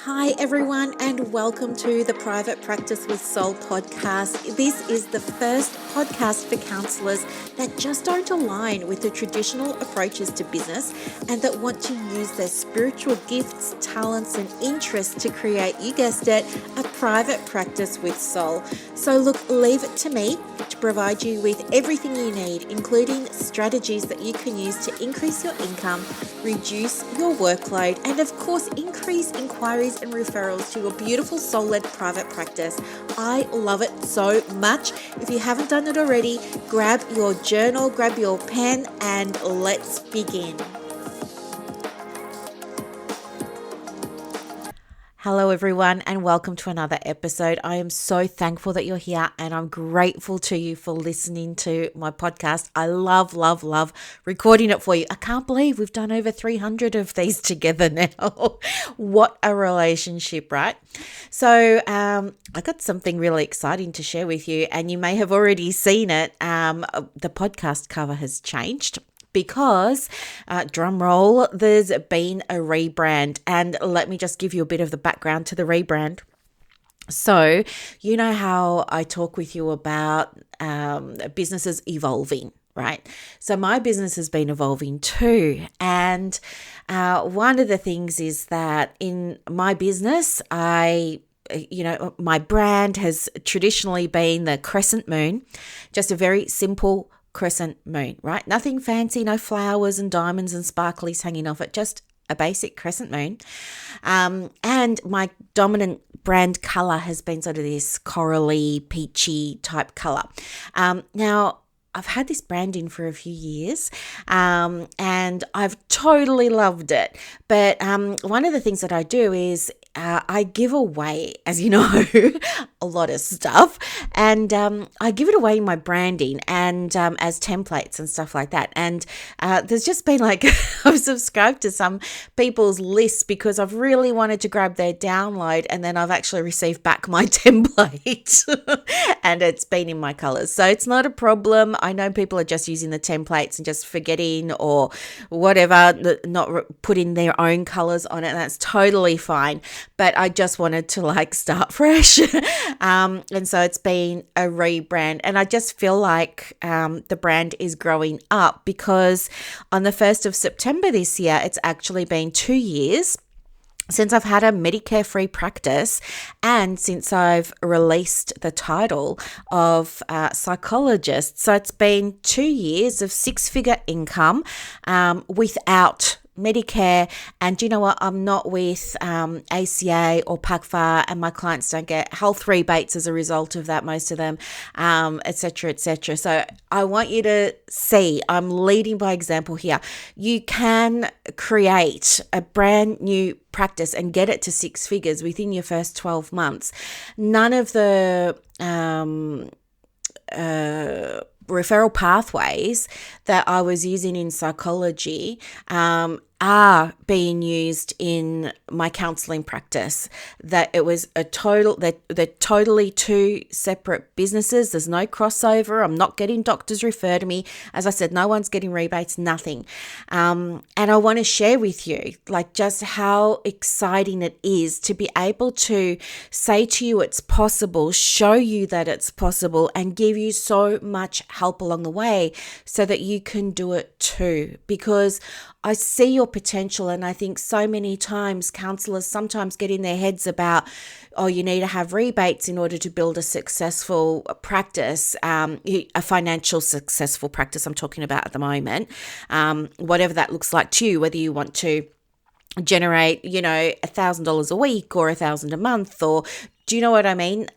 Hi, everyone, and welcome to the Private Practice with Soul podcast. This is the first podcast for counsellors that just don't align with the traditional approaches to business and that want to use their spiritual gifts, talents, and interests to create, you guessed it, a private practice with soul. So, look, leave it to me to provide you with everything you need, including strategies that you can use to increase your income, reduce your workload, and of course, increase inquiries and referrals to your beautiful soul-led private practice. I love it so much. If you haven't done it already, grab your journal, grab your pen, and let's begin. Hello, everyone, and welcome to another episode. I am so thankful that you're here, and I'm grateful to you for listening to my podcast. I love recording it for you. I can't believe we've done over 300 of these together now. What a relationship, right? So I got something really exciting to share with you, and you may have already seen it. The podcast cover has changed. Because, drum roll, there's been a rebrand. And let me just give you a bit of the background to the rebrand. So, you know how I talk with you about businesses evolving, right? So my business has been evolving too. And one of the things is that in my business, my brand has traditionally been the crescent moon, just a very simple crescent moon, right? Nothing fancy, no flowers and diamonds and sparklies hanging off it, just a basic crescent moon. And my dominant brand color has been sort of this corally, peachy type color. Now, I've had this branding for a few years and I've totally loved it. But one of the things that I do is I give away, as you know, a lot of stuff, and I give it away in my branding and as templates and stuff like that. And there's just been I've subscribed to some people's lists because I've really wanted to grab their download, and then I've actually received back my template and it's been in my colors. So it's not a problem. I know people are just using the templates and just forgetting or whatever, not putting their own colors on it. And that's totally fine. But I just wanted to start fresh. And so it's been a rebrand. And I just feel like the brand is growing up because on the 1st of September this year, it's actually been 2 years since I've had a Medicare-free practice and since I've released the title of psychologist. So it's been 2 years of six-figure income without Medicare. And do you know what? I'm not with ACA or PACFA, and my clients don't get health rebates as a result of that, most of them, et cetera. So I want you to see, I'm leading by example here. You can create a brand new practice and get it to six figures within your first 12 months. None of the referral pathways that I was using in psychology are being used in my counseling practice. That it was they're totally two separate businesses. There's no crossover. I'm not getting doctors refer to me. As I said, no one's getting rebates, nothing. And I want to share with you just how exciting it is to be able to say to you it's possible, show you that it's possible, and give you so much help along the way so that you can do it too. Because I see your potential, and I think so many times counsellors sometimes get in their heads about, you need to have rebates in order to build a successful practice, a financial successful practice I'm talking about at the moment, whatever that looks like to you, whether you want to generate, $1,000 a week or $1,000 a month, or do you know what I mean?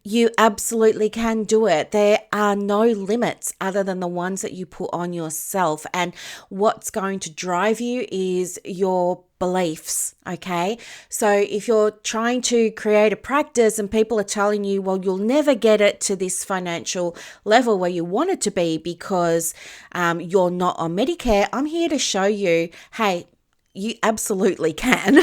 You absolutely can do it. There are no limits other than the ones that you put on yourself. And what's going to drive you is your beliefs, okay? So if you're trying to create a practice and people are telling you, well, you'll never get it to this financial level where you want it to be because you're not on Medicare, I'm here to show you, hey, you absolutely can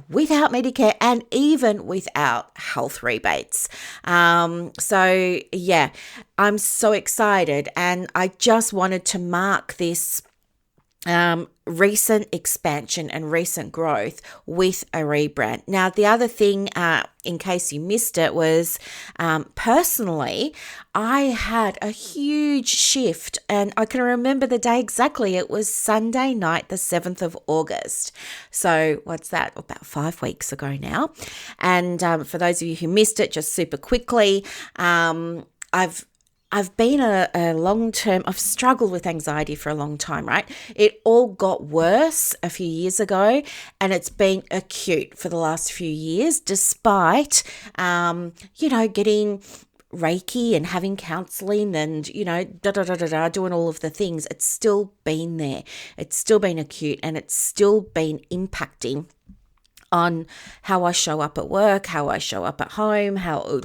without Medicare and even without health rebates. So yeah, I'm so excited, and I just wanted to mark this recent expansion and recent growth with a rebrand. Now, the other thing, in case you missed it, was personally, I had a huge shift, and I can remember the day exactly. It was Sunday night, the 7th of August. So what's that? About 5 weeks ago now. And for those of you who missed it, just super quickly, I've been a long-term, I've struggled with anxiety for a long time, right? It all got worse a few years ago, and it's been acute for the last few years, despite, getting Reiki and having counseling and, doing all of the things. It's still been there. It's still been acute, and it's still been impacting on how I show up at work, how I show up at home, how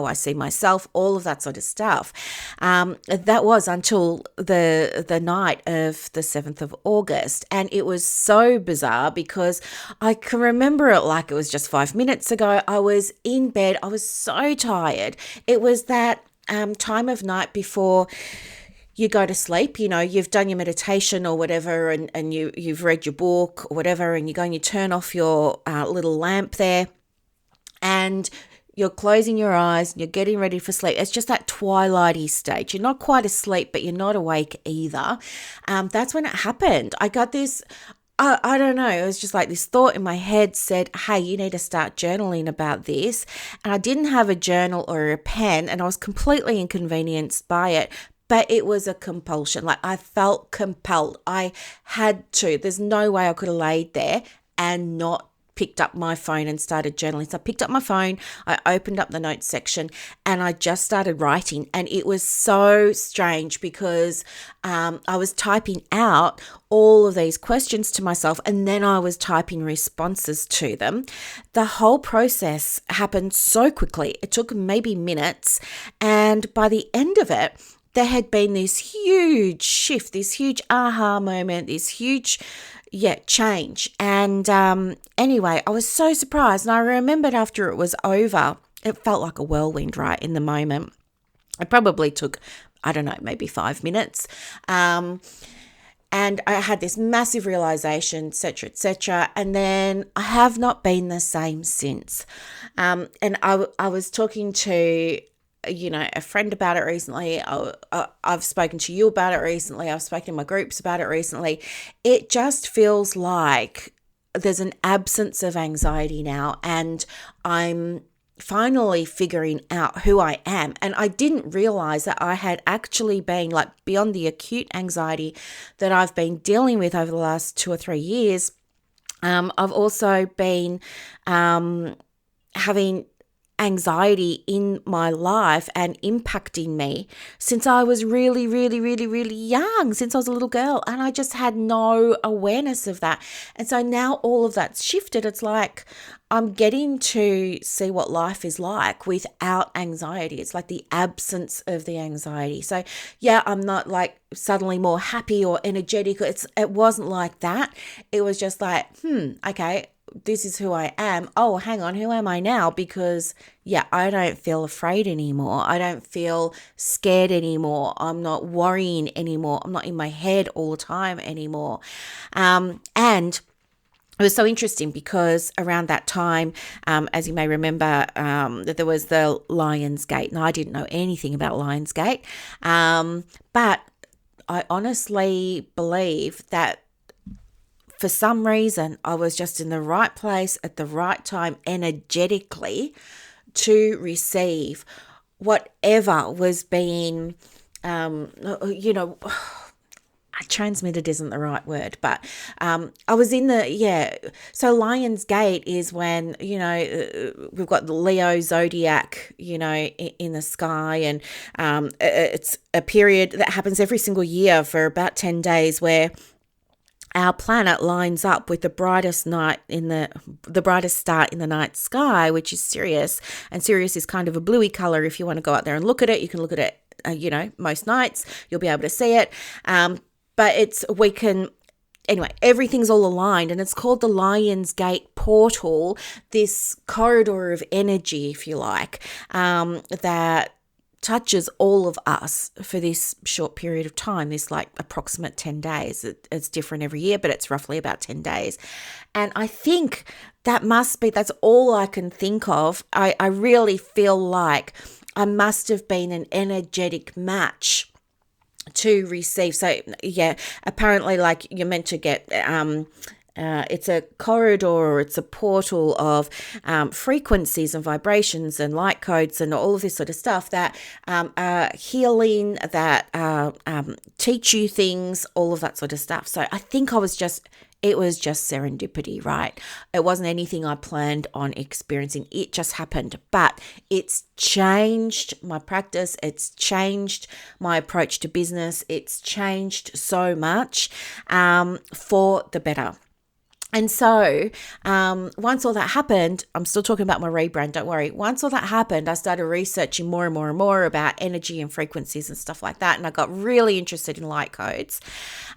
I see myself, all of that sort of stuff. That was until the night of the 7th of August. And it was so bizarre because I can remember it like it was just 5 minutes ago. I was in bed. I was so tired. It was that time of night before you go to sleep, you've done your meditation or whatever, and you've read your book or whatever, and you go and you turn off your little lamp there, and you're closing your eyes and you're getting ready for sleep. It's just that twilighty stage. You're not quite asleep, but you're not awake either. That's when it happened. I got this, I don't know, it was just like this thought in my head said, hey, you need to start journaling about this. And I didn't have a journal or a pen, and I was completely inconvenienced by it. But it was a compulsion. Like, I felt compelled. I had to. There's no way I could have laid there and not picked up my phone and started journaling. So I picked up my phone, I opened up the notes section, and I just started writing. And it was so strange because I was typing out all of these questions to myself, and then I was typing responses to them. The whole process happened so quickly. It took maybe minutes. And by the end of it, there had been this huge shift, this huge aha moment, this huge, change. And anyway, I was so surprised. And I remembered after it was over, it felt like a whirlwind, right, in the moment. It probably took, I don't know, maybe 5 minutes. And I had this massive realization, etc., etc. And then I have not been the same since. And I was talking to a friend about it recently. I've spoken to you about it recently. I've spoken in my groups about it recently. It just feels like there's an absence of anxiety now, and I'm finally figuring out who I am. And I didn't realize that I had actually been, like, beyond the acute anxiety that I've been dealing with over the last 2 or 3 years. I've also been having anxiety in my life and impacting me since I was really, really, really, really young, since I was a little girl, and I just had no awareness of that. And so now all of that's shifted. It's like I'm getting to see what life is like without anxiety. It's like the absence of the anxiety. So I'm not like suddenly more happy or energetic. It wasn't like that. It was just like, okay, this is who I am. Oh, hang on, who am I now? Because I don't feel afraid anymore. I don't feel scared anymore. I'm not worrying anymore. I'm not in my head all the time anymore. And it was so interesting because around that time, as you may remember, that there was the Lion's Gate. Now, I didn't know anything about Lion's Gate, but I honestly believe that for some reason, I was just in the right place at the right time energetically to receive whatever was being, transmitted isn't the right word, but I was in so Lion's Gate is when, we've got the Leo zodiac, in the sky, and it's a period that happens every single year for about 10 days where our planet lines up with the brightest star in the night sky, which is Sirius. And Sirius is kind of a bluey color. If you want to go out there and look at it, you can look at it, most nights you'll be able to see it. But anyway, everything's all aligned, and it's called the Lion's Gate portal, this corridor of energy, if you like, that touches all of us for this short period of time, this like approximate 10 days. It's different every year, but it's roughly about 10 days. And I think that's all I can think of. I really feel like I must have been an energetic match to receive. So yeah, apparently like you're meant to get it's a corridor, or it's a portal of frequencies and vibrations and light codes and all of this sort of stuff that are healing, that teach you things, all of that sort of stuff. So I think it was just serendipity, right? It wasn't anything I planned on experiencing. It just happened. But it's changed my practice. It's changed my approach to business. It's changed so much for the better. And so once all that happened, I'm still talking about my rebrand, don't worry. Once all that happened, I started researching more and more and more about energy and frequencies and stuff like that. And I got really interested in light codes.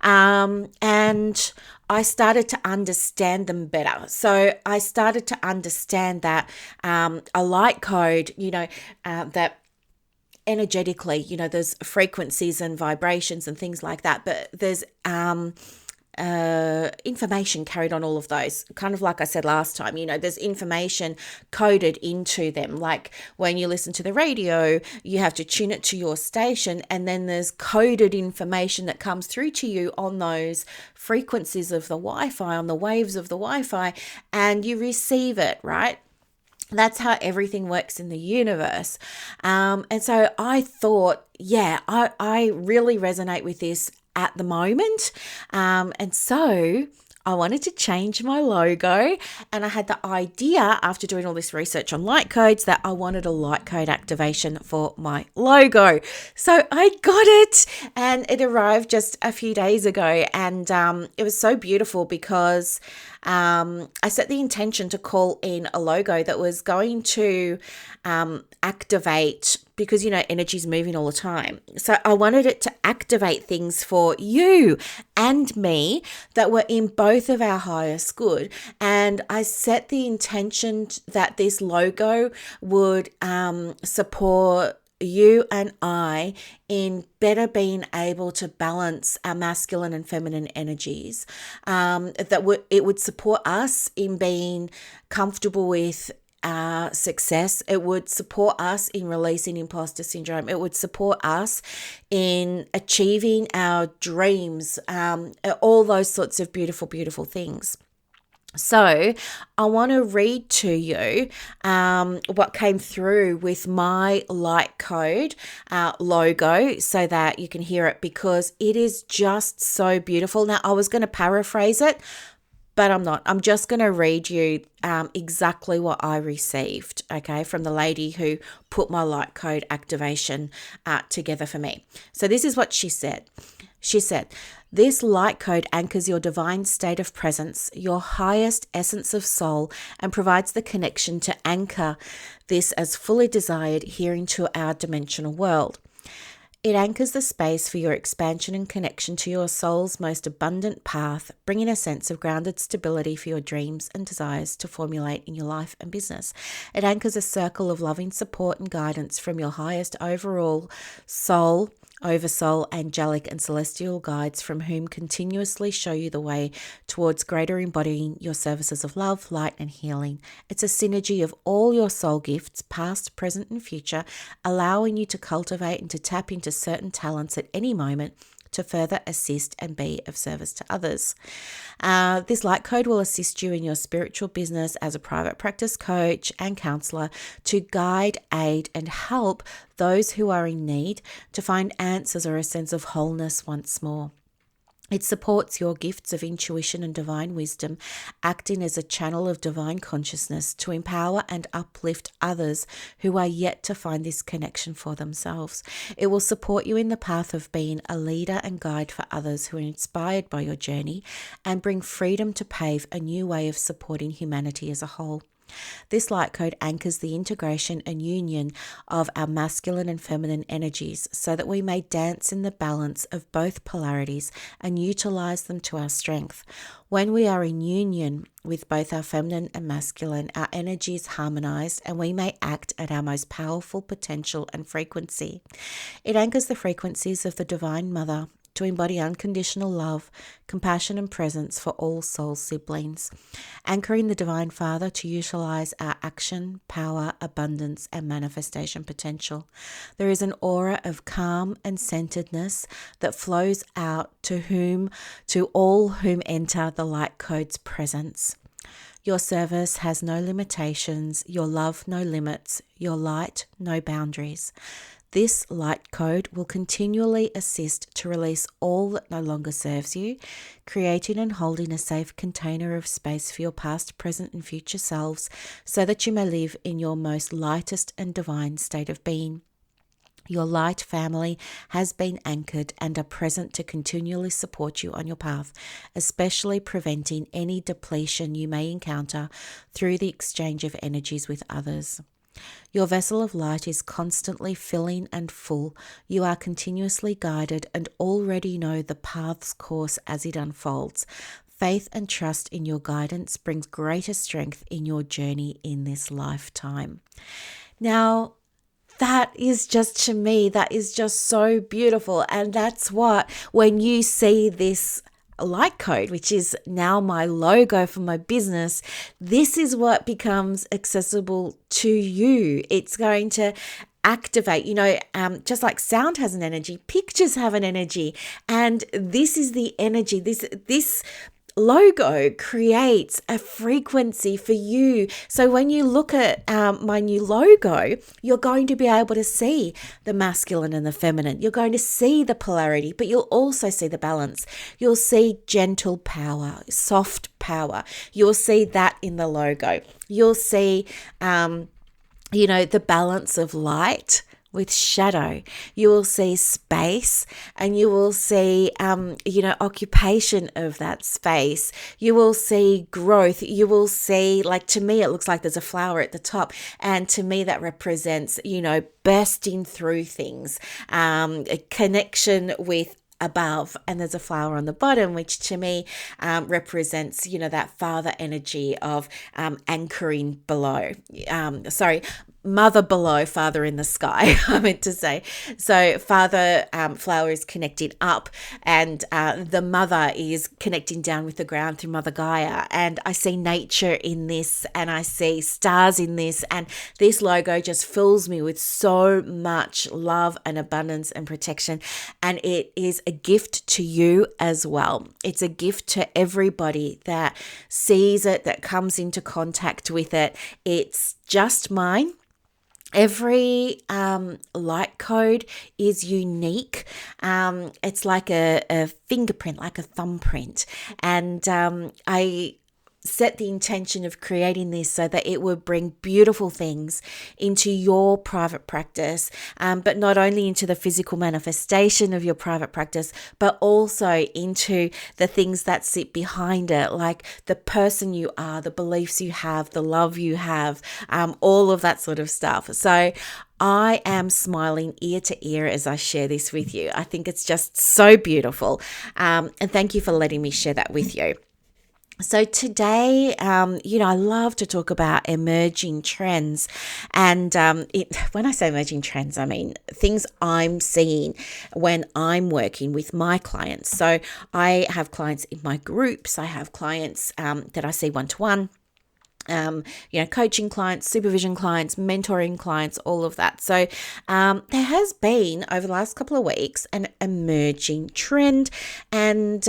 And I started to understand them better. So I started to understand that a light code, that energetically, there's frequencies and vibrations and things like that, but there's information carried on all of those. Kind of like I said last time, there's information coded into them. Like when you listen to the radio, you have to tune it to your station, and then there's coded information that comes through to you on those frequencies of the Wi-Fi, on the waves of the Wi-Fi, and you receive it, right? That's how everything works in the universe. And so I thought, I really resonate with this at the moment. And so I wanted to change my logo, and I had the idea after doing all this research on light codes that I wanted a light code activation for my logo. So I got it, and it arrived just a few days ago, and it was so beautiful because I set the intention to call in a logo that was going to activate, because energy's moving all the time. So I wanted it to activate things for you and me that were in both of our highest good. And I set the intention that this logo would support you and I in better being able to balance our masculine and feminine energies. It would support us in being comfortable with success. It would support us in releasing imposter syndrome. It would support us in achieving our dreams, all those sorts of beautiful, beautiful things. So I want to read to you what came through with my light code logo so that you can hear it, because it is just so beautiful. Now, I was going to paraphrase it, but I'm not. I'm just going to read you exactly what I received, okay, from the lady who put my light code activation together for me. So this is what she said. She said, "This light code anchors your divine state of presence, your highest essence of soul, and provides the connection to anchor this as fully desired here into our dimensional world. It anchors the space for your expansion and connection to your soul's most abundant path, bringing a sense of grounded stability for your dreams and desires to formulate in your life and business. It anchors a circle of loving support and guidance from your highest overall soul, oversoul, angelic and celestial guides, from whom continuously show you the way towards greater embodying your services of love, light and healing. It's a synergy of all your soul gifts, past, present and future, allowing you to cultivate and to tap into certain talents at any moment to further assist and be of service to others. This light code will assist you in your spiritual business as a private practice coach and counselor to guide, aid and help those who are in need to find answers or a sense of wholeness once more. It supports your gifts of intuition and divine wisdom, acting as a channel of divine consciousness to empower and uplift others who are yet to find this connection for themselves. It will support you in the path of being a leader and guide for others who are inspired by your journey, and bring freedom to pave a new way of supporting humanity as a whole. This light code anchors the integration and union of our masculine and feminine energies so that we may dance in the balance of both polarities and utilize them to our strength. When we are in union with both our feminine and masculine, our energy is harmonized and we may act at our most powerful potential and frequency. It anchors the frequencies of the Divine Mother to embody unconditional love, compassion, and presence for all soul siblings, anchoring the Divine Father to utilize our action, power, abundance, and manifestation potential. There is an aura of calm and centeredness that flows out to all whom enter the light code's presence. Your service has no limitations, your love no limits, your light no boundaries. This light code will continually assist to release all that no longer serves you, creating and holding a safe container of space for your past, present, and future selves so that you may live in your most lightest and divine state of being. Your light family has been anchored and are present to continually support you on your path, especially preventing any depletion you may encounter through the exchange of energies with others. Your vessel of light is constantly filling and full. You are continuously guided and already know the path's course as it unfolds. Faith and trust in your guidance brings greater strength in your journey in this lifetime. Now, that is just, to me, that is just so beautiful. And that's what, when you see this light code, which is now my logo for my business, this is what becomes accessible to you. It's going to activate, just like sound has an energy, pictures have an energy, and this is the energy. This logo creates a frequency for you. So when you look at my new logo, you're going to be able to see the masculine and the feminine. You're going to see the polarity, but you'll also see the balance. You'll see gentle power, soft power. You'll see that in the logo. You'll see, the balance of light with shadow. You will see space, and you will see, occupation of that space. You will see growth. You will see, to me, it looks like there's a flower at the top. And to me, that represents, bursting through things, a connection with above, and there's a flower on the bottom, which to me represents that father energy of anchoring below. Mother below, father in the sky, I meant to say. So father flower is connecting up, and the mother is connecting down with the ground through Mother Gaia. And I see nature in this, and I see stars in this, and this logo just fills me with so much love and abundance and protection. And it is a gift to you as well. It's a gift to everybody that sees it, that comes into contact with it. It's just mine. Every light code is unique. It's like a fingerprint, like a thumbprint. And I set the intention of creating this so that it would bring beautiful things into your private practice, but not only into the physical manifestation of your private practice, but also into the things that sit behind it, like the person you are, the beliefs you have, the love you have, all of that sort of stuff. So I am smiling ear to ear as I share this with you. I think it's just so beautiful. And thank you for letting me share that with you. So today, I love to talk about emerging trends. And when I say emerging trends, I mean things I'm seeing when I'm working with my clients. So I have clients in my groups. I have clients that I see one-to-one. Coaching clients, supervision clients, mentoring clients, all of that. So there has been, over the last couple of weeks, an emerging trend, and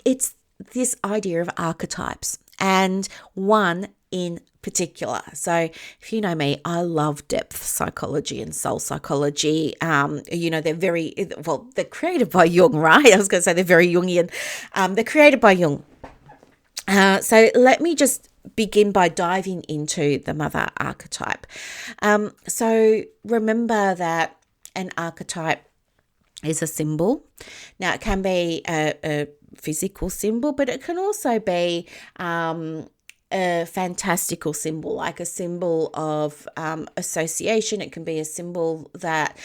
it's this idea of archetypes, and one in particular. So if you know me, I love depth psychology and soul psychology. They're they're created by Jung, right? I was going to say they're very Jungian. They're created by Jung. So let me just begin by diving into the Mother Archetype. So remember that an archetype is a symbol. Now, it can be a physical symbol, but it can also be a fantastical symbol, like a symbol of association. It can be a symbol that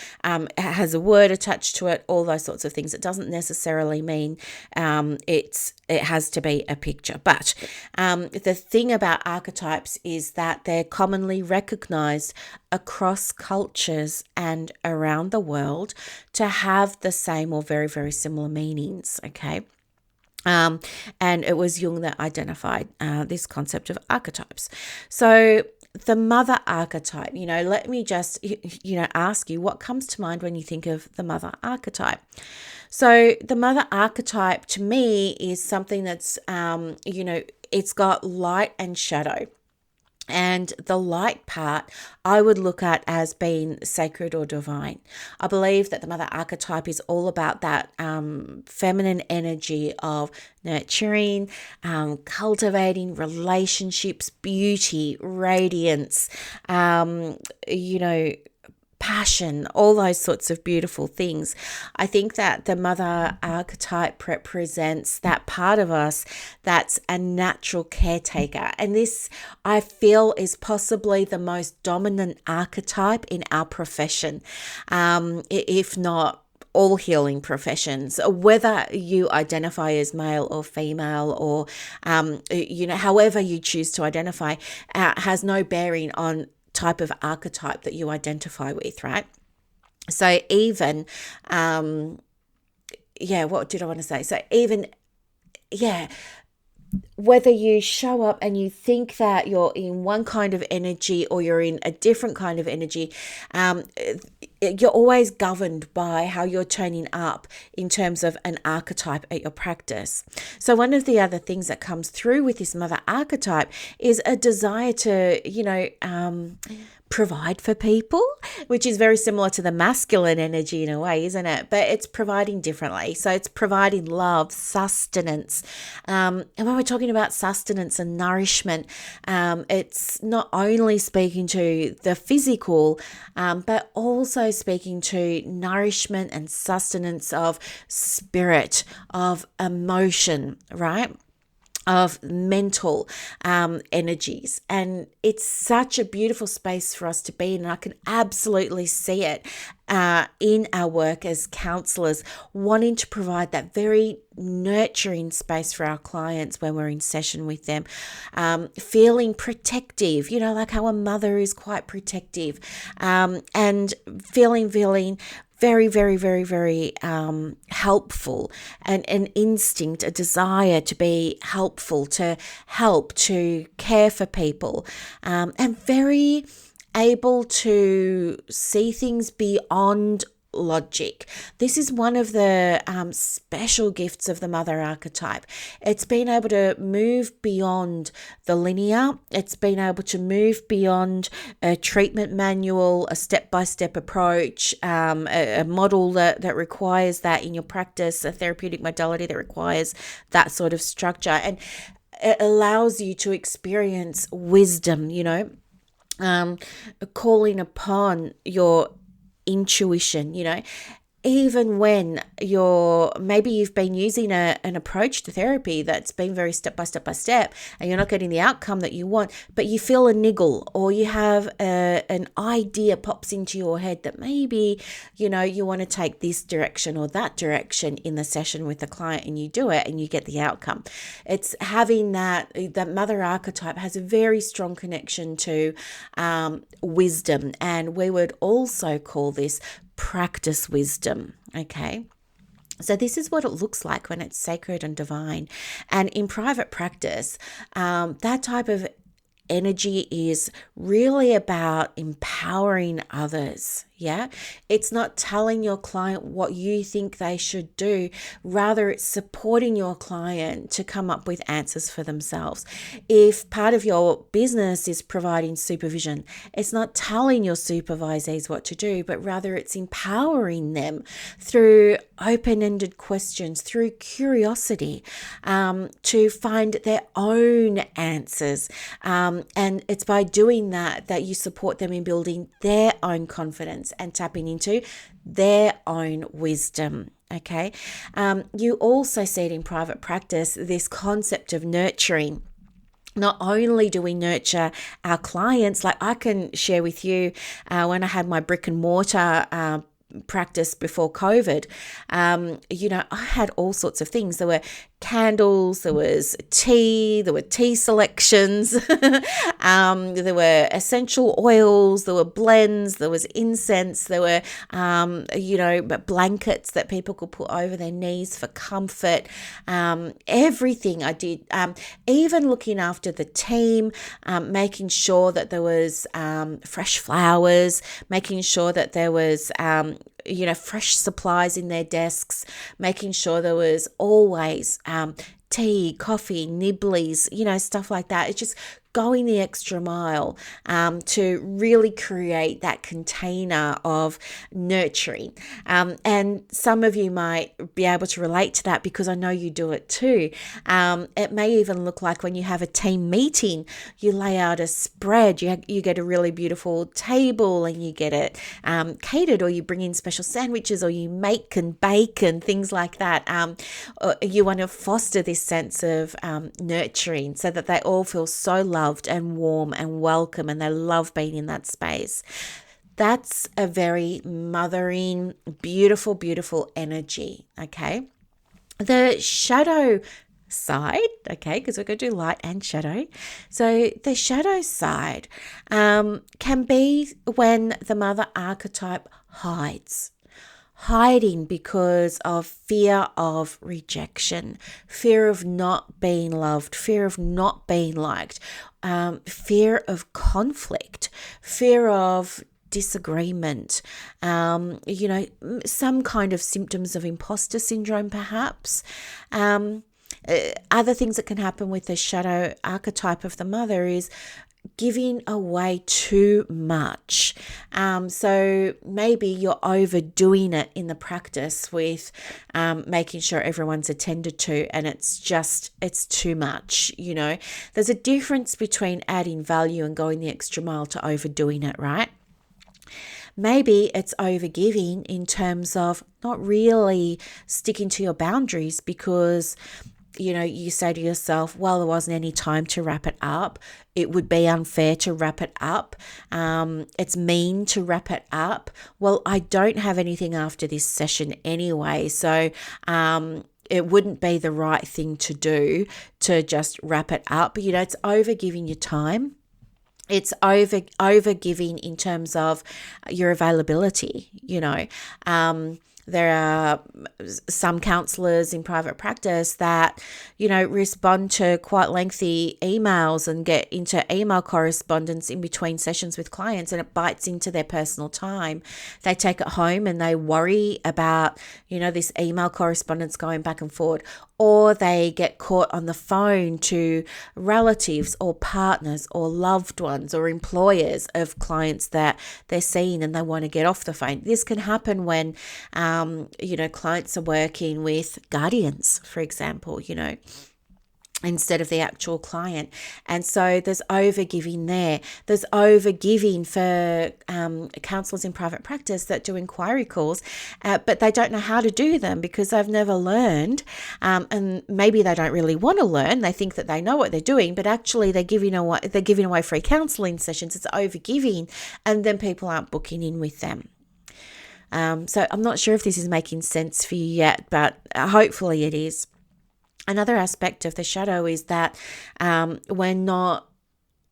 has a word attached to it, all those sorts of things. It doesn't necessarily mean it has to be a picture. But the thing about archetypes is that they're commonly recognized across cultures and around the world to have the same or very, very similar meanings, okay? And it was Jung that identified this concept of archetypes. So the mother archetype, let me just, ask you what comes to mind when you think of the mother archetype. So the mother archetype to me is something that's, it's got light and shadow. And the light part I would look at as being sacred or divine. I believe that the mother archetype is all about that feminine energy of nurturing, cultivating relationships, beauty, radiance, passion, all those sorts of beautiful things. I think that the mother archetype represents that part of us that's a natural caretaker. And this, I feel, is possibly the most dominant archetype in our profession, if not all healing professions, whether you identify as male or female or, however you choose to identify, has no bearing on type of archetype that you identify with, right? So even, what did I want to say? So even, whether you show up and you think that you're in one kind of energy or you're in a different kind of energy, you're always governed by how you're turning up in terms of an archetype at your practice. So one of the other things that comes through with this mother archetype is a desire to, provide for people, which is very similar to the masculine energy in a way, isn't it? But it's providing differently. So it's providing love, sustenance. And when we're talking about sustenance and nourishment, it's not only speaking to the physical, but also speaking to nourishment and sustenance of spirit, of emotion, right? Of mental energies. And it's such a beautiful space for us to be in. And I can absolutely see it in our work as counselors, wanting to provide that very nurturing space for our clients when we're in session with them, feeling protective, like how a mother is quite protective, and feeling very, very, very, very helpful, and an instinct, a desire to be helpful, to help, to care for people, and very able to see things beyond logic. This is one of the special gifts of the mother archetype. It's been able to move beyond the linear. It's been able to move beyond a treatment manual, a step-by-step approach, a model that requires that in your practice, a therapeutic modality that requires that sort of structure. And it allows you to experience wisdom, calling upon your intuition, even when you've been using an approach to therapy that's been very step by step and you're not getting the outcome that you want, but you feel a niggle, or you have an idea pops into your head that maybe, you want to take this direction or that direction in the session with the client, and you do it and you get the outcome. It's having that mother archetype has a very strong connection to wisdom, and we would also call this practice wisdom, okay? So this is what it looks like when it's sacred and divine. And in private practice, that type of energy is really about empowering others. Yeah, it's not telling your client what you think they should do. Rather, it's supporting your client to come up with answers for themselves. If part of your business is providing supervision, it's not telling your supervisees what to do, but rather it's empowering them through open-ended questions, through curiosity, to find their own answers. And it's by doing that you support them in building their own confidence and tapping into their own wisdom. Okay. You also see it in private practice, this concept of nurturing. not only do we nurture our clients, like I can share with you when I had my brick and mortar practice before COVID, I had all sorts of things. There were candles, there was tea, there were tea selections, there were essential oils, there were blends, there was incense, there were, blankets that people could put over their knees for comfort, everything I did, even looking after the team, making sure that there was fresh flowers, making sure that there was fresh supplies in their desks, making sure there was always tea, coffee, nibblies, stuff like that. It's just going the extra mile to really create that container of nurturing. And some of you might be able to relate to that because I know you do it too. It may even look like when you have a team meeting, you lay out a spread, you get a really beautiful table and you get it catered, or you bring in special sandwiches, or you make and bake and things like that. You want to foster this sense of nurturing so that they all feel so loved and warm and welcome, and they love being in that space. That's a very mothering, beautiful, beautiful energy, okay? The shadow side, okay, because we're going to do light and shadow. So the shadow side can be when the mother archetype hiding because of fear of rejection, fear of not being loved, fear of not being liked, fear of conflict, fear of disagreement, some kind of symptoms of imposter syndrome perhaps. Other things that can happen with the shadow archetype of the mother is giving away too much. So maybe you're overdoing it in the practice with making sure everyone's attended to, and it's too much. There's a difference between adding value and going the extra mile to overdoing it, right? Maybe it's overgiving in terms of not really sticking to your boundaries because you say to yourself, well, there wasn't any time to wrap it up. It would be unfair to wrap it up. It's mean to wrap it up. Well, I don't have anything after this session anyway, so it wouldn't be the right thing to do to just wrap it up. It's overgiving your time. It's overgiving in terms of your availability, There are some counsellors in private practice that, respond to quite lengthy emails and get into email correspondence in between sessions with clients, and it bites into their personal time. They take it home and they worry about, this email correspondence going back and forward, or they get caught on the phone to relatives or partners or loved ones or employers of clients that they're seeing, and they want to get off the phone. This can happen when clients are working with guardians, for example, instead of the actual client. And so there's overgiving there. There's overgiving for counsellors in private practice that do inquiry calls, but they don't know how to do them because they've never learned, and maybe they don't really want to learn. They think that they know what they're doing, but actually they're giving away free counselling sessions. It's overgiving, and then people aren't booking in with them. So I'm not sure if this is making sense for you yet, but hopefully it is. Another aspect of the shadow is that we're not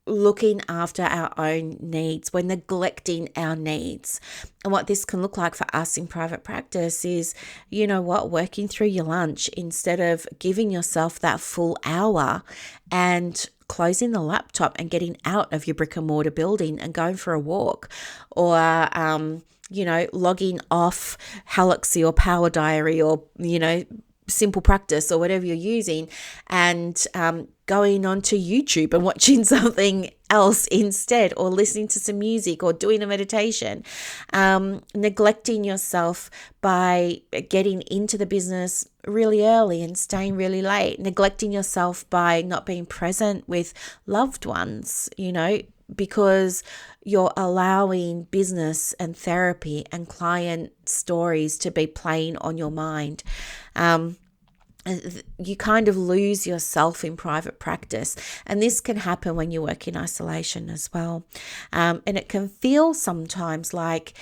looking after our own needs. We're neglecting our needs. And what this can look like for us in private practice is, working through your lunch instead of giving yourself that full hour and closing the laptop and getting out of your brick and mortar building and going for a walk, or logging off Halaxy or Power Diary or, Simple Practice or whatever you're using, and going onto YouTube and watching something else instead, or listening to some music or doing a meditation. Neglecting yourself by getting into the business really early and staying really late. Neglecting yourself by not being present with loved ones, because you're allowing business and therapy and client stories to be playing on your mind. you kind of lose yourself in private practice. And this can happen when you work in isolation as well. And it can feel sometimes like,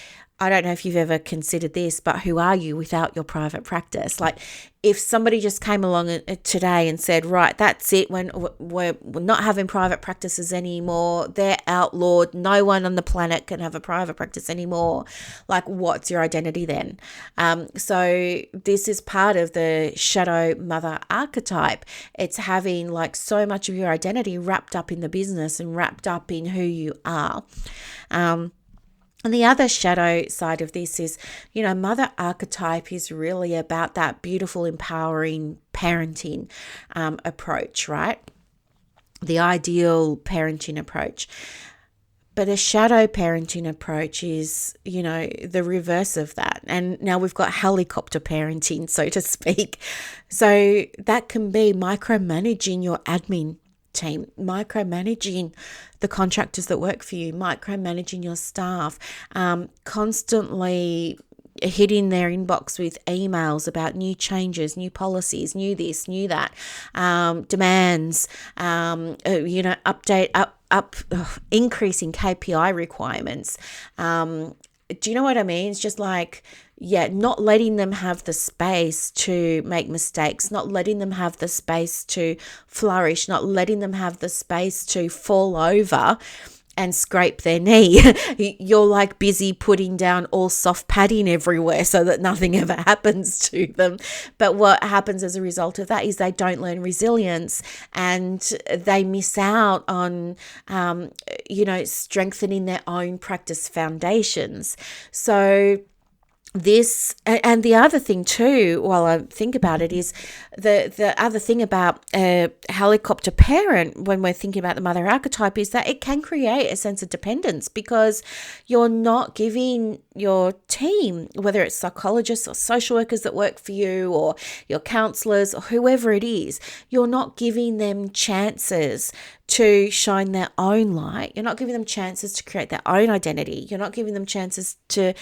I don't know if you've ever considered this, but who are you without your private practice? Like if somebody just came along today and said, right, that's it, when we're not having private practices anymore, they're outlawed, no one on the planet can have a private practice anymore. Like, what's your identity then? So this is part of the shadow mother archetype. It's having like so much of your identity wrapped up in the business and wrapped up in who you are. And the other shadow side of this is, mother archetype is really about that beautiful, empowering parenting approach, right? The ideal parenting approach. But a shadow parenting approach is, the reverse of that. And now we've got helicopter parenting, so to speak. So that can be micromanaging your admin team, micromanaging the contractors that work for you, micromanaging your staff, constantly hitting their inbox with emails about new changes, new policies, new this, new that, demands, increasing KPI requirements. Do you know what I mean? It's just like, not letting them have the space to make mistakes, not letting them have the space to flourish, not letting them have the space to fall over and scrape their knee. You're like busy putting down all soft padding everywhere so that nothing ever happens to them. But what happens as a result of that is they don't learn resilience and they miss out on, strengthening their own practice foundations. So this, and the other thing too, while I think about it, is the other thing about a helicopter parent when we're thinking about the mother archetype is that it can create a sense of dependence because you're not giving your team, whether it's psychologists or social workers that work for you or your counselors or whoever it is, you're not giving them chances to shine their own light. You're not giving them chances to create their own identity. You're not giving them chances to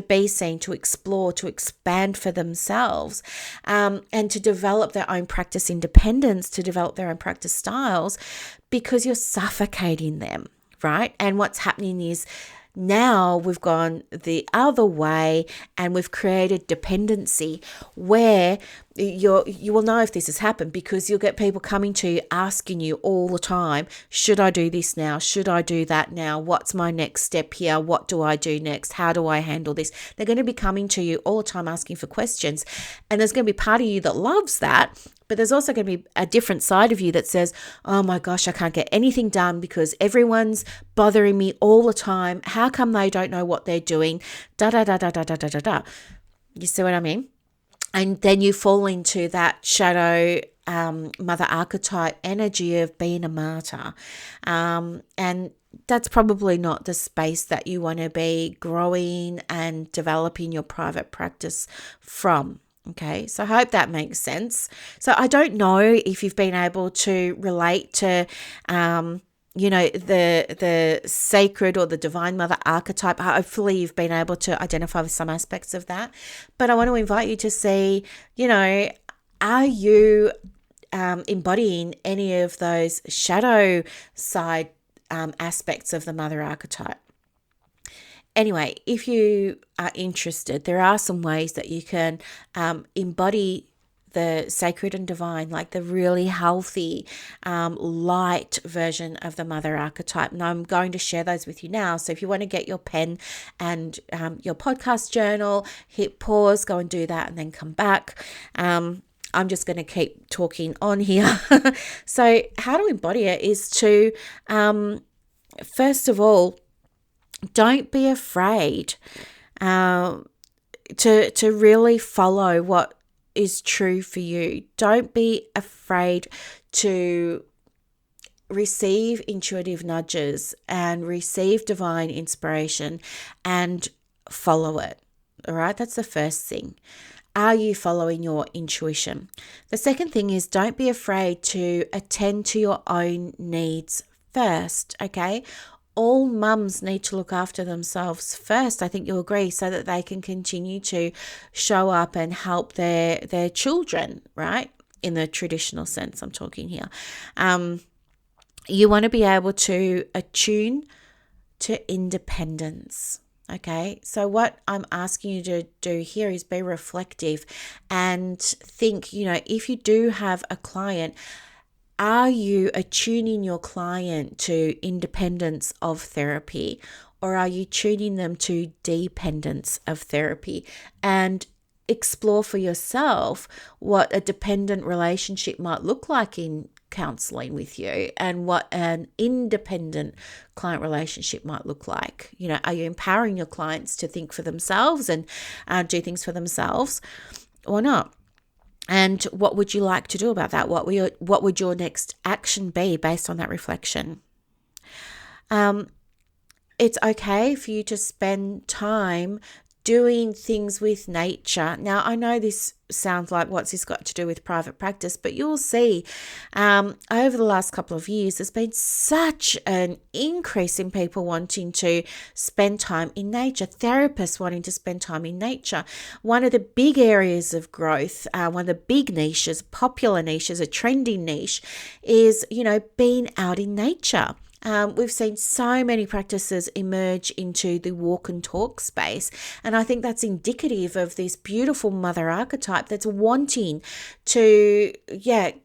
be seen, to explore, to expand for themselves, and to develop their own practice independence, to develop their own practice styles, because you're suffocating them, right? And what's happening is now we've gone the other way and we've created dependency where you will know if this has happened because you'll get people coming to you asking you all the time, should I do this now? Should I do that now? What's my next step here? What do I do next? How do I handle this? They're going to be coming to you all the time asking for questions. And there's going to be part of you that loves that, but there's also going to be a different side of you that says, oh my gosh, I can't get anything done because everyone's bothering me all the time. How come they don't know what they're doing? Da, da, da, da, da, da, da, da. You see what I mean? And then you fall into that shadow mother archetype energy of being a martyr. And that's probably not the space that you want to be growing and developing your private practice from. Okay, so I hope that makes sense. So I don't know if you've been able to relate to, the sacred or the divine mother archetype. Hopefully you've been able to identify with some aspects of that. But I want to invite you to see, are you embodying any of those shadow side aspects of the mother archetype? Anyway, if you are interested, there are some ways that you can embody the sacred and divine, like the really healthy, light version of the mother archetype. And I'm going to share those with you now. So if you want to get your pen and your podcast journal, hit pause, go and do that, and then come back. I'm just going to keep talking on here. So how to embody it is to, first of all, don't be afraid to really follow what is true for you. Don't be afraid to receive intuitive nudges and receive divine inspiration and follow it. All right, that's the first thing. Are you following your intuition? The second thing is don't be afraid to attend to your own needs first, okay? All mums need to look after themselves first, I think you'll agree, so that they can continue to show up and help their children, right? in the traditional sense I'm talking here. You want to be able to attune to independence. Okay, so what I'm asking you to do here is be reflective and think, if you do have a client, are you attuning your client to independence of therapy, or are you tuning them to dependence of therapy? And explore for yourself what a dependent relationship might look like in counseling with you, and what an independent client relationship might look like. Are you empowering your clients to think for themselves and do things for themselves, or not? And what would you like to do about that? What would your next action be based on that reflection? It's okay for you to spend time doing things with nature. Now, I know this sounds like, what's this got to do with private practice? But you'll see over the last couple of years, there's been such an increase in people wanting to spend time in nature, therapists wanting to spend time in nature. One of the big areas of growth, one of the big niches, popular niches, a trending niche is, being out in nature. We've seen so many practices emerge into the walk and talk space. And I think that's indicative of this beautiful mother archetype that's wanting to,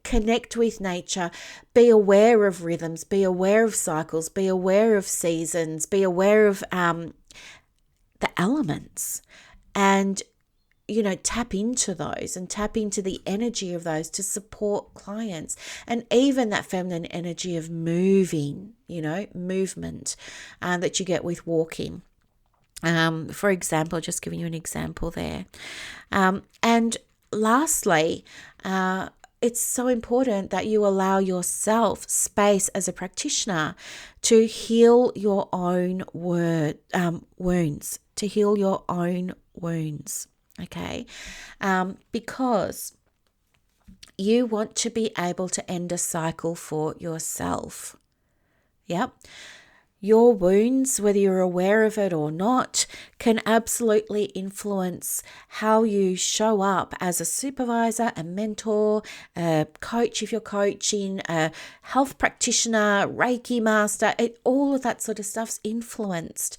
connect with nature, be aware of rhythms, be aware of cycles, be aware of seasons, be aware of the elements, and tap into those and tap into the energy of those to support clients. And even that feminine energy of moving, movement that you get with walking. For example, just giving you an example there. And lastly, it's so important that you allow yourself space as a practitioner to heal your own wounds, to heal your own wounds. Okay, because you want to be able to end a cycle for yourself. Yep. Your wounds, whether you're aware of it or not, can absolutely influence how you show up as a supervisor, a mentor, a coach if you're coaching, a health practitioner, Reiki master. All of that sort of stuff's influenced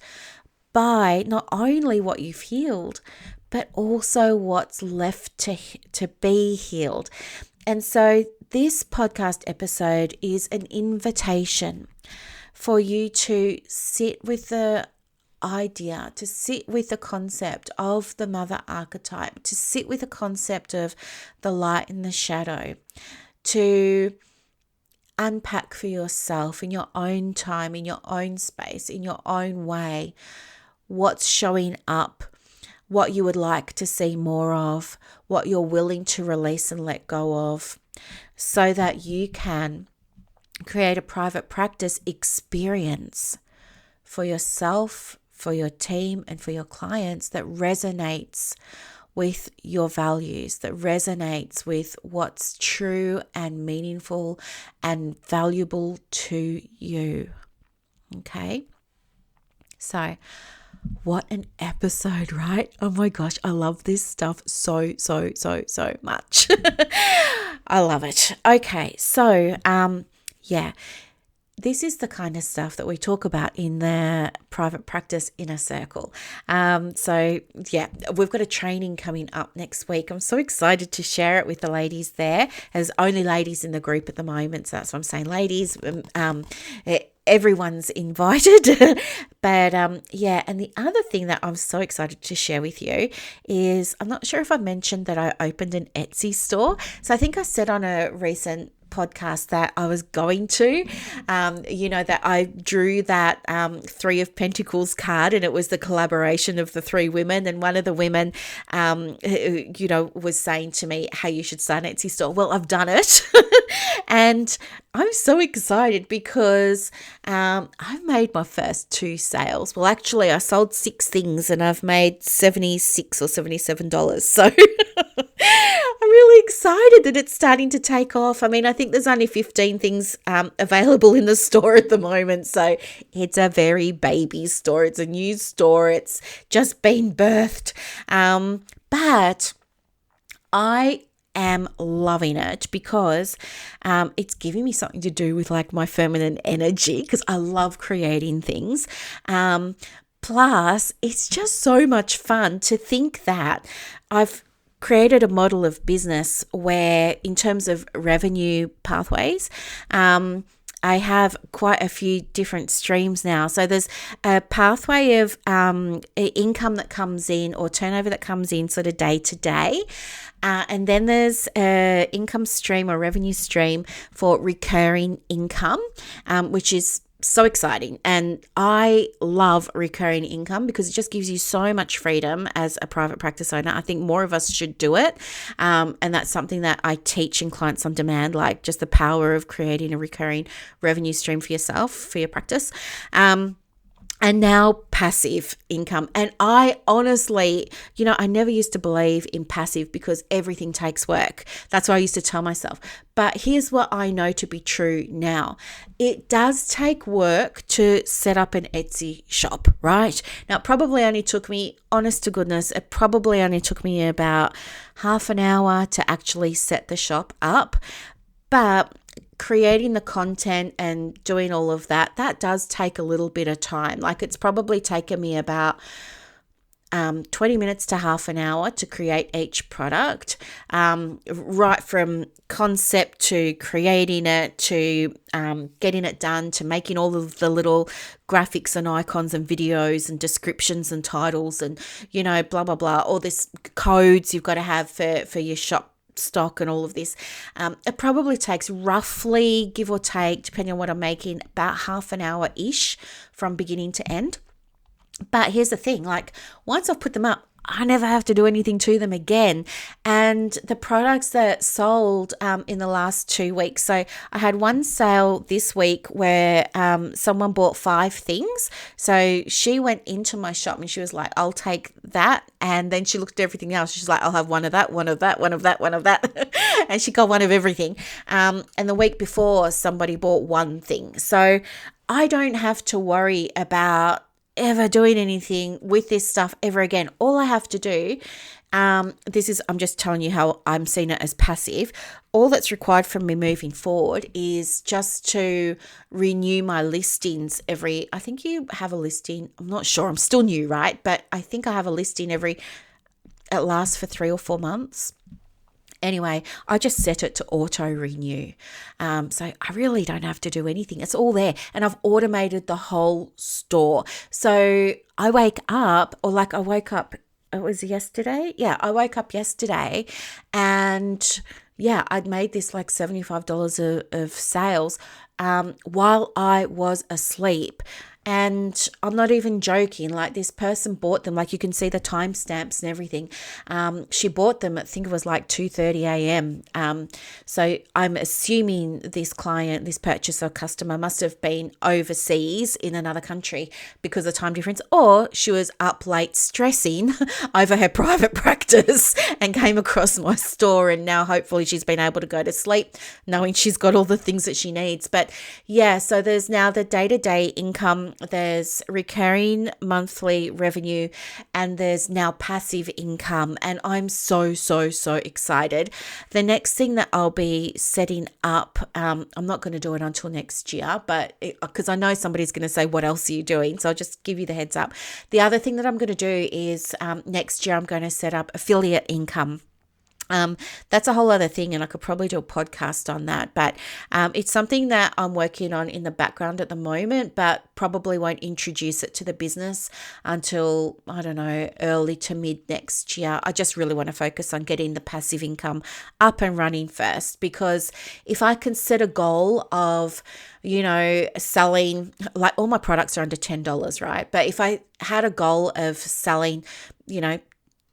by not only what you've healed, but also what's left to be healed. And so this podcast episode is an invitation for you to sit with the idea, to sit with the concept of the mother archetype, to sit with the concept of the light and the shadow, to unpack for yourself in your own time, in your own space, in your own way, what's showing up, what you would like to see more of, what you're willing to release and let go of, so that you can create a private practice experience for yourself, for your team, and for your clients that resonates with your values, that resonates with what's true and meaningful and valuable to you. Okay? So, what an episode, right? Oh my gosh, I love this stuff so much. I love it. Okay, so this is the kind of stuff that we talk about in the private practice inner circle. We've got a training coming up next week. I'm so excited to share it with the ladies there. There's only ladies in the group at the moment, so that's what I'm saying, ladies. Everyone's invited. But and the other thing that I'm so excited to share with you is, I'm not sure if I mentioned that I opened an Etsy store. So I think I said on a recent podcast that I was going to, that I drew that Three of Pentacles card, and it was the collaboration of the three women. And one of the women, was saying to me, hey, you should start an Etsy store. Well, I've done it. And I'm so excited because I've made my first 2 sales. Well, actually, I sold 6 things and I've made $76 or $77. So I'm really excited that it's starting to take off. I mean, I think there's only 15 things available in the store at the moment. So it's a very baby store. It's a new store. It's just been birthed. But I am loving it because it's giving me something to do with like my feminine energy, because I love creating things. Plus, it's just so much fun to think that I've created a model of business where, in terms of revenue pathways, I have quite a few different streams now. So there's a pathway of income that comes in, or turnover that comes in sort of day to day. And then there's a income stream or revenue stream for recurring income, which is so exciting. And I love recurring income because it just gives you so much freedom as a private practice owner. I think more of us should do it. And that's something that I teach in Clients on Demand, like just the power of creating a recurring revenue stream for yourself, for your practice. And now passive income. And I honestly, I never used to believe in passive because everything takes work. That's what I used to tell myself. But here's what I know to be true now. It does take work to set up an Etsy shop, right? Now, it probably only took me, honest to goodness, it probably only took me about half an hour to actually set the shop up. But creating the content and doing all of that does take a little bit of time. Like, it's probably taken me about 20 minutes to half an hour to create each product, right from concept to creating it to getting it done to making all of the little graphics and icons and videos and descriptions and titles and, blah, blah, blah, all this codes you've got to have for your shop stock and all of this. It probably takes roughly, give or take, depending on what I'm making, about half an hour-ish from beginning to end. But here's the thing, like, once I've put them up, I never have to do anything to them again. And the products that sold in the last 2 weeks, so I had one sale this week where someone bought 5 things. So she went into my shop and she was like, I'll take that. And then she looked at everything else. She's like, I'll have one of that, one of that, one of that, one of that. And she got one of everything. And the week before, somebody bought 1 thing. So I don't have to worry about ever doing anything with this stuff ever again. All I have to do, I'm just telling you how I'm seeing it as passive. All that's required from me moving forward is just to renew my listings I think you have a listing. I'm not sure. I'm still new, right? But I think I have a listing it lasts for 3 or 4 months. Anyway, I just set it to auto renew. So I really don't have to do anything. It's all there. And I've automated the whole store. So I woke up, it was yesterday. Yeah, I woke up yesterday and I'd made this like $75 of sales while I was asleep. And I'm not even joking, like, this person bought them, like, you can see the timestamps and everything. She bought them, I think it was like 2:30 a.m. So I'm assuming this client, this purchaser, customer must have been overseas in another country because of the time difference, or she was up late stressing over her private practice and came across my store, and now hopefully she's been able to go to sleep knowing she's got all the things that she needs. But yeah, so there's now the day-to-day income, there's recurring monthly revenue, and there's now passive income. And I'm so, so, so excited. The next thing that I'll be setting up, I'm not going to do it until next year, but because I know somebody's going to say, what else are you doing? So I'll just give you the heads up. The other thing that I'm going to do is next year I'm going to set up affiliate income. That's a whole other thing, and I could probably do a podcast on that, but it's something that I'm working on in the background at the moment, but probably won't introduce it to the business until, I don't know, early to mid next year. I just really want to focus on getting the passive income up and running first, because if I can set a goal of, selling, like, all my products are under $10, right? But if I had a goal of selling,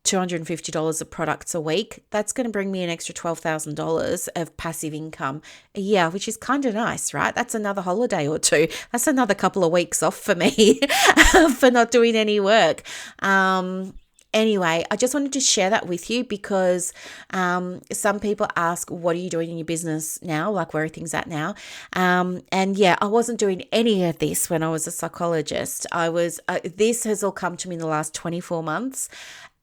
$250 of products a week, that's going to bring me an extra $12,000 of passive income a year, which is kind of nice, right? That's another holiday or two. That's another couple of weeks off for me for not doing any work. Anyway, I just wanted to share that with you because some people ask, what are you doing in your business now? Like, where are things at now? I wasn't doing any of this when I was a psychologist. This has all come to me in the last 24 months.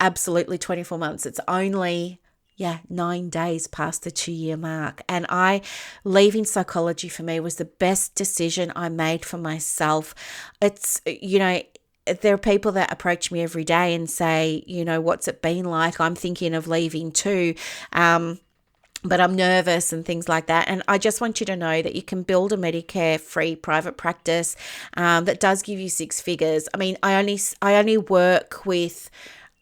Absolutely 24 months. It's only 9 days past the 2-year mark. And leaving psychology for me was the best decision I made for myself. It's, there are people that approach me every day and say, what's it been like? I'm thinking of leaving too. But I'm nervous and things like that. And I just want you to know that you can build a Medicare-free private practice that does give you 6 figures. I mean, I only work with,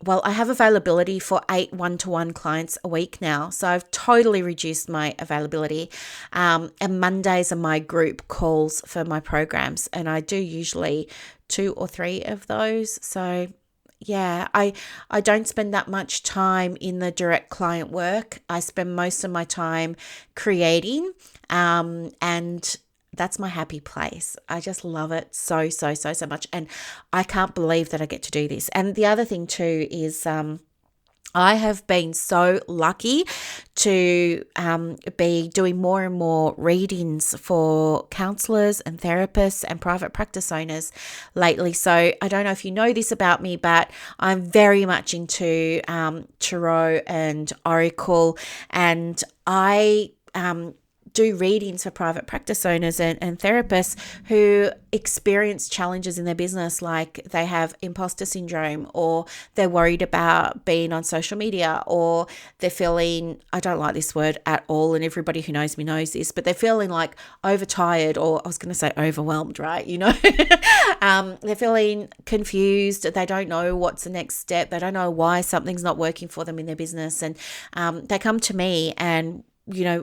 I have availability for 8 one-to-one clients a week now. So I've totally reduced my availability. And Mondays are my group calls for my programs. And I do usually 2 or 3 of those. So yeah, I don't spend that much time in the direct client work. I spend most of my time creating, and that's my happy place. I just love it so much, and I can't believe that I get to do this. And the other thing too is I have been so lucky to be doing more and more readings for counsellors and therapists and private practice owners lately. So I don't know if you know this about me, but I'm very much into tarot and oracle, and I do readings for private practice owners and therapists who experience challenges in their business, like they have imposter syndrome, or they're worried about being on social media, or they're feeling, I don't like this word at all, and everybody who knows me knows this, but they're feeling like overtired, or I was going to say overwhelmed, right? They're feeling confused. They don't know what's the next step. They don't know why something's not working for them in their business. And they come to me, and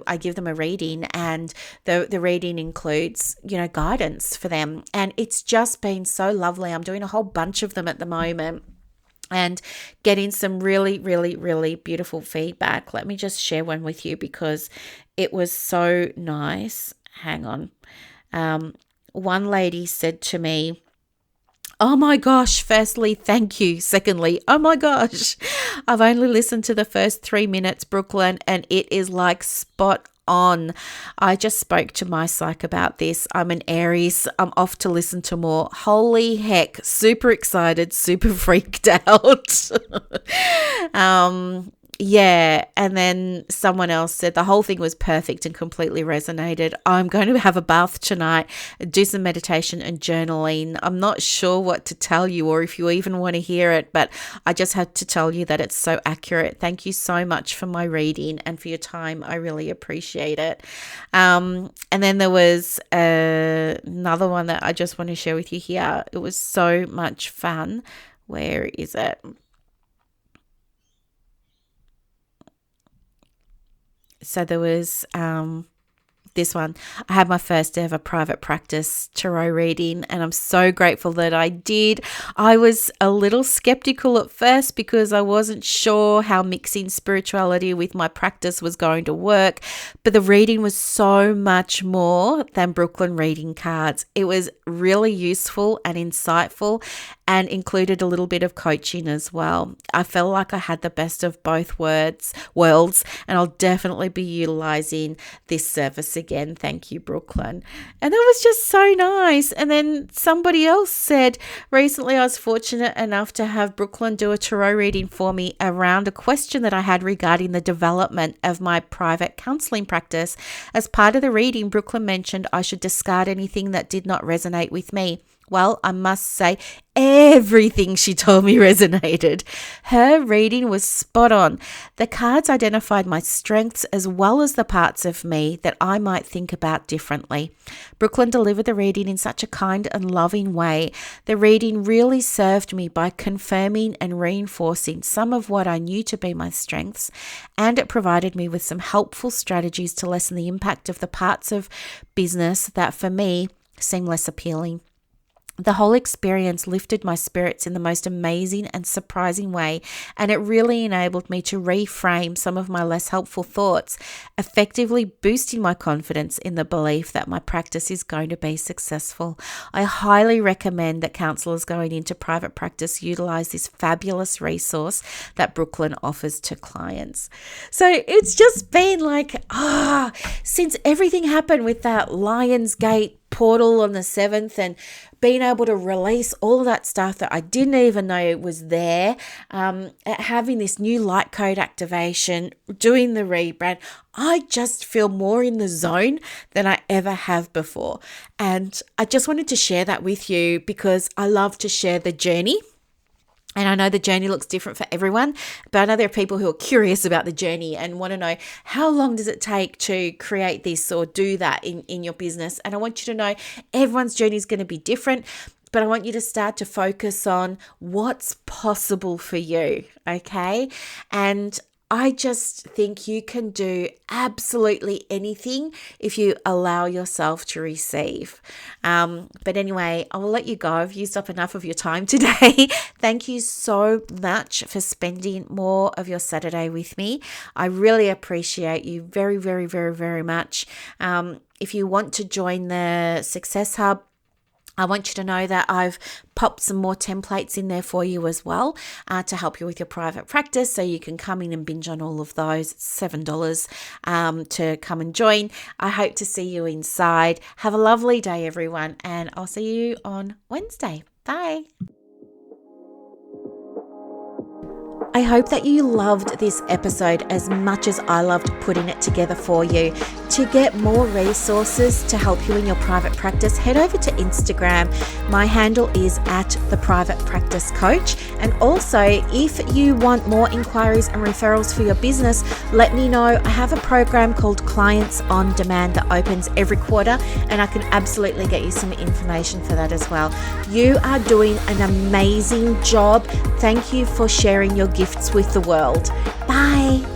I give them a reading, and the reading includes, guidance for them. And it's just been so lovely. I'm doing a whole bunch of them at the moment and getting some really, really, really beautiful feedback. Let me just share one with you because it was so nice. Hang on. One lady said to me, "Oh my gosh, firstly, thank you. Secondly, oh my gosh, I've only listened to the first 3 minutes, Brooklyn, and it is like spot on. I just spoke to my psych about this. I'm an Aries. I'm off to listen to more. Holy heck, super excited, super freaked out." Yeah, and then someone else said the whole thing was perfect and completely resonated. I'm going to have a bath tonight, do some meditation and journaling. I'm not sure what to tell you or if you even want to hear it, but I just had to tell you that it's so accurate. Thank you so much for my reading and for your time. I really appreciate it. And then there was another one that I just want to share with you here. It was so much fun. Where is it? So there was this one. I had my first ever private practice tarot reading, and I'm so grateful that I did. I was a little skeptical at first because I wasn't sure how mixing spirituality with my practice was going to work, but the reading was so much more than Brooklyn reading cards. It was really useful and insightful, and included a little bit of coaching as well. I felt like I had the best of both worlds, and I'll definitely be utilizing this service again. Thank you, Brooklyn. And that was just so nice. And then somebody else said, recently I was fortunate enough to have Brooklyn do a tarot reading for me around a question that I had regarding the development of my private counseling practice. As part of the reading, Brooklyn mentioned I should discard anything that did not resonate with me. Well, I must say everything she told me resonated. Her reading was spot on. The cards identified my strengths as well as the parts of me that I might think about differently. Brooklyn delivered the reading in such a kind and loving way. The reading really served me by confirming and reinforcing some of what I knew to be my strengths, and it provided me with some helpful strategies to lessen the impact of the parts of business that for me seem less appealing. The whole experience lifted my spirits in the most amazing and surprising way, and it really enabled me to reframe some of my less helpful thoughts, effectively boosting my confidence in the belief that my practice is going to be successful. I highly recommend that counsellors going into private practice utilize this fabulous resource that Brooklyn offers to clients. So it's just been like, since everything happened with that Lionsgate portal on the 7th and being able to release all of that stuff that I didn't even know was there, having this new light code activation, doing the rebrand, I just feel more in the zone than I ever have before. And I just wanted to share that with you because I love to share the journey. And I know the journey looks different for everyone, but I know there are people who are curious about the journey and want to know how long does it take to create this or do that in your business. And I want you to know everyone's journey is going to be different, but I want you to start to focus on what's possible for you, okay? And I just think you can do absolutely anything if you allow yourself to receive. But anyway, I will let you go. I've used up enough of your time today. Thank you so much for spending more of your Saturday with me. I really appreciate you very, very, very, very much. If you want to join the Success Hub, I want you to know that I've popped some more templates in there for you as well to help you with your private practice. So you can come in and binge on all of those. It's $7 to come and join. I hope to see you inside. Have a lovely day, everyone. And I'll see you on Wednesday. Bye. I hope that you loved this episode as much as I loved putting it together for you. To get more resources to help you in your private practice, head over to Instagram. My handle is @theprivatepracticecoach. And also, if you want more inquiries and referrals for your business, let me know. I have a program called Clients on Demand that opens every quarter, and I can absolutely get you some information for that as well. You are doing an amazing job. Thank you for sharing your gifts with the world. Bye.